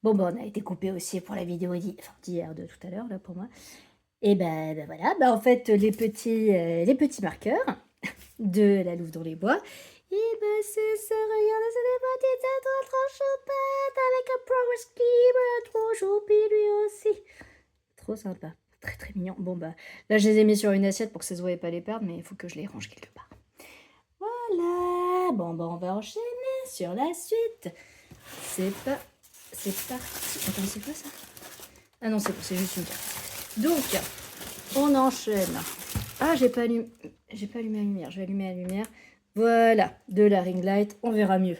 Bon, bah, on a été coupé aussi pour la vidéo d'hier, de tout à l'heure, là, pour moi. Et ben voilà, bah, en fait, les petits marqueurs de la Louve dans les bois, et ben c'est ça, regardez, c'est des petites étoiles trop choupettes avec un progress keeper trop choupi lui aussi. Trop sympa, très très mignon. Bon, bah, là, je les ai mis sur une assiette pour que ça se voie pas les perdre, mais il faut que je les range quelque part. Voilà, bon, bah, on va enchaîner sur la suite. C'est pas... C'est parti. Attends, c'est quoi ça? Ah non, c'est bon, c'est juste une carte. Donc, on enchaîne. Ah, j'ai pas allumé la lumière. Je vais allumer la lumière. Voilà, de la ring light. On verra mieux.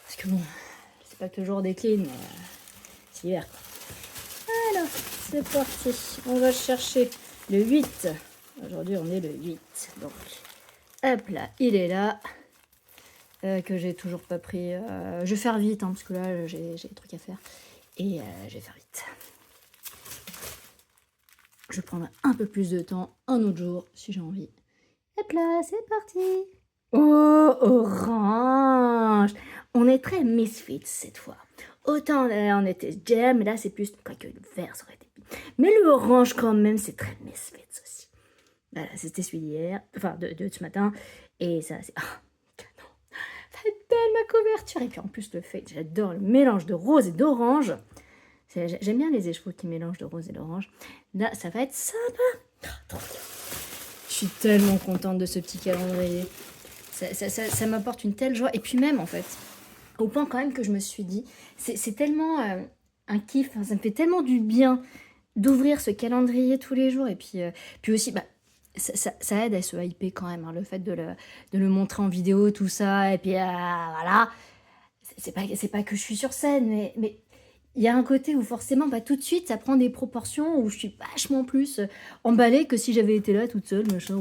Parce que bon, c'est pas toujours des clean, mais c'est hiver, quoi. Alors, c'est parti. On va chercher le 8. Aujourd'hui, on est le 8. Donc, hop là, il est là. Que j'ai toujours pas pris. Je vais faire vite, hein, parce que là, j'ai des trucs à faire. Et je vais faire vite. Je prendrai un peu plus de temps un autre jour si j'ai envie. Hop là, c'est parti. Oh, orange. On est très misfits cette fois. Autant on était gem, là c'est plus... Quoique le vert ça aurait été... Mais le orange quand même, c'est très misfits aussi. Voilà, c'était celui d'hier, enfin de ce matin. Et ça, c'est... Oh, canon. Ça belle ma couverture. Et puis en plus le fait, j'adore le mélange de rose et d'orange. J'aime bien les écheveaux qui mélangent de rose et d'orange. Là, ça va être sympa. Oh, trop bien. Je suis tellement contente de ce petit calendrier. Ça m'apporte une telle joie. Et puis même, en fait, au point quand même que je me suis dit, c'est tellement un kiff, hein, ça me fait tellement du bien d'ouvrir ce calendrier tous les jours. Et puis aussi, bah, ça aide à se hyper quand même, hein, le fait de le montrer en vidéo, tout ça. Et puis voilà, c'est pas que je suis sur scène, mais il y a un côté où forcément, bah, tout de suite, ça prend des proportions où je suis vachement plus emballée que si j'avais été là toute seule, machin.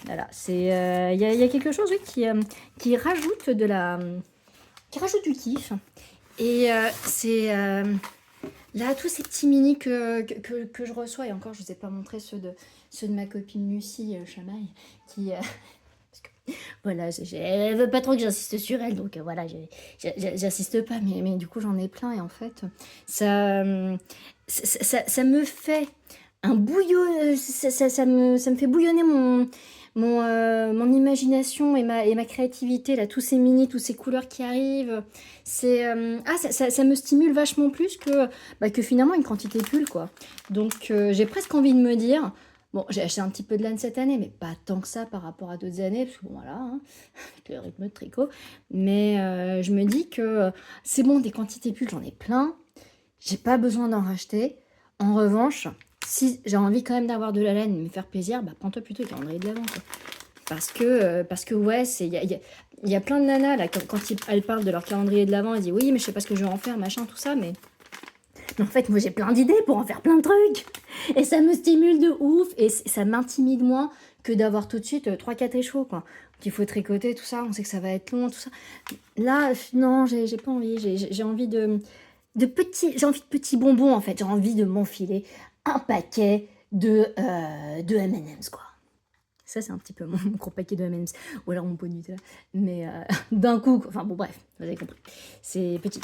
Voilà, il y a quelque chose oui, qui rajoute qui rajoute du kiff. Et là, tous ces petits mini que je reçois, et encore, je ne vous ai pas montré ceux de ma copine Lucie Chamaille, qui, voilà, elle veut pas trop que j'insiste sur elle, donc voilà, j'insiste pas, mais du coup j'en ai plein et en fait, ça, ça me fait un bouillon, ça me fait bouillonner mon imagination et ma créativité, là, tous ces mini, toutes ces couleurs qui arrivent, ça me stimule vachement plus que finalement une quantité pull, quoi. Donc j'ai presque envie de me dire... Bon, j'ai acheté un petit peu de laine cette année, mais pas tant que ça par rapport à d'autres années, parce que bon, voilà, hein, avec le rythme de tricot. Mais je me dis que c'est bon, des quantités pulls, j'en ai plein. J'ai pas besoin d'en racheter. En revanche, si j'ai envie quand même d'avoir de la laine et me faire plaisir, bah prends-toi plutôt le calendrier de l'avant, quoi. Parce que ouais, il y a plein de nanas, là, quand elles parlent de leur calendrier de l'avant, elles disent oui, mais je sais pas ce que je vais en faire, machin, tout ça, mais en fait, moi j'ai plein d'idées pour en faire plein de trucs. Et ça me stimule de ouf. Et ça m'intimide moins que d'avoir tout de suite 3-4 échos, quoi. Qu'il faut tricoter, tout ça. On sait que ça va être long, tout ça. Là, non, j'ai pas envie. J'ai envie j'ai envie de petits bonbons, en fait. J'ai envie de m'enfiler un paquet de M&M's, quoi. Ça, c'est un petit peu mon gros paquet de M&M's. Ou alors mon pot de Nutella. Mais d'un coup, quoi. Enfin bon, bref, vous avez compris. C'est petit.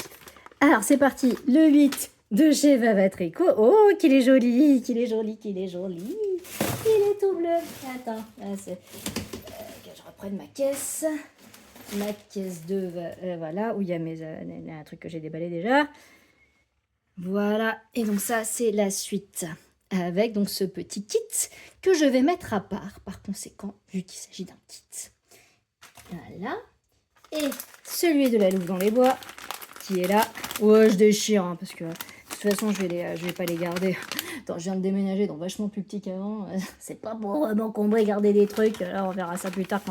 Alors, c'est parti. Le 8 de chez Vava Tricot. Oh, qu'il est joli, qu'il est joli, qu'il est joli. Il est tout bleu. Attends, là, que je reprenne ma caisse. Ma caisse de... voilà, où il y a un truc que j'ai déballé déjà. Voilà, et donc ça, c'est la suite. Avec donc ce petit kit que je vais mettre à part, par conséquent, vu qu'il s'agit d'un kit. Voilà. Et celui de la Louve dans les bois, qui est là. Ouais, je déchire, hein, parce que de toute façon, je vais pas les garder. Attends, je viens de déménager, donc vachement plus petit qu'avant. C'est pas pour m'encombrer, garder des trucs. Là, on verra ça plus tard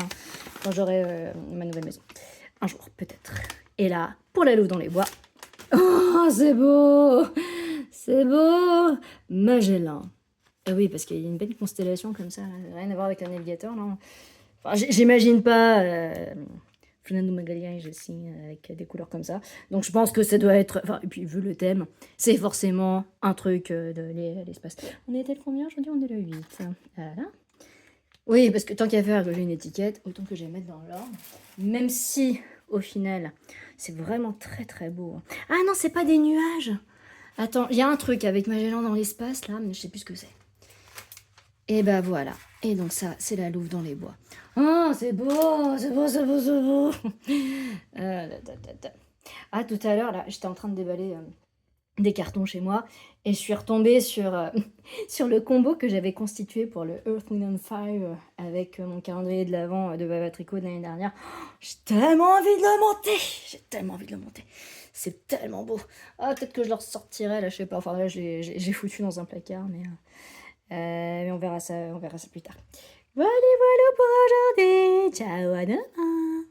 quand j'aurai ma nouvelle maison. Un jour, peut-être. Et là, pour la Louve dans les bois. Oh, c'est beau! C'est beau! Magellan. Ah oui, parce qu'il y a une belle constellation comme ça, là. Rien à voir avec un navigateur, non? Enfin, j'imagine pas Fernando Magalhães aussi, avec des couleurs comme ça. Donc je pense que ça doit être... Enfin, et puis vu le thème, c'est forcément un truc de l'espace. On était le combien aujourd'hui? On est le 8. Voilà. Oui, parce que tant qu'à faire que j'ai une étiquette, autant que je vais mettre dans l'ordre. Même si au final. C'est vraiment très très beau. Hein. Ah non, c'est pas des nuages. Attends, il y a un truc avec Magellan dans l'espace là, mais je sais plus ce que c'est. Et bah voilà. Et donc ça, c'est la Louve dans les bois. Oh, c'est beau, c'est beau, c'est beau, c'est beau. Ah, tout à l'heure, là, j'étais en train de déballer des cartons chez moi et je suis retombée sur, sur le combo que j'avais constitué pour le Earth, Wind and Fire avec mon calendrier de l'Avent de Baba Tricot de l'année dernière. Oh, j'ai tellement envie de le monter. J'ai tellement envie de le monter. C'est tellement beau. Ah, peut-être que je le ressortirai, là, je sais pas. Enfin, là, j'ai foutu dans un placard, mais on verra ça plus tard. Voilà, voilà pour aujourd'hui. Ciao, à demain.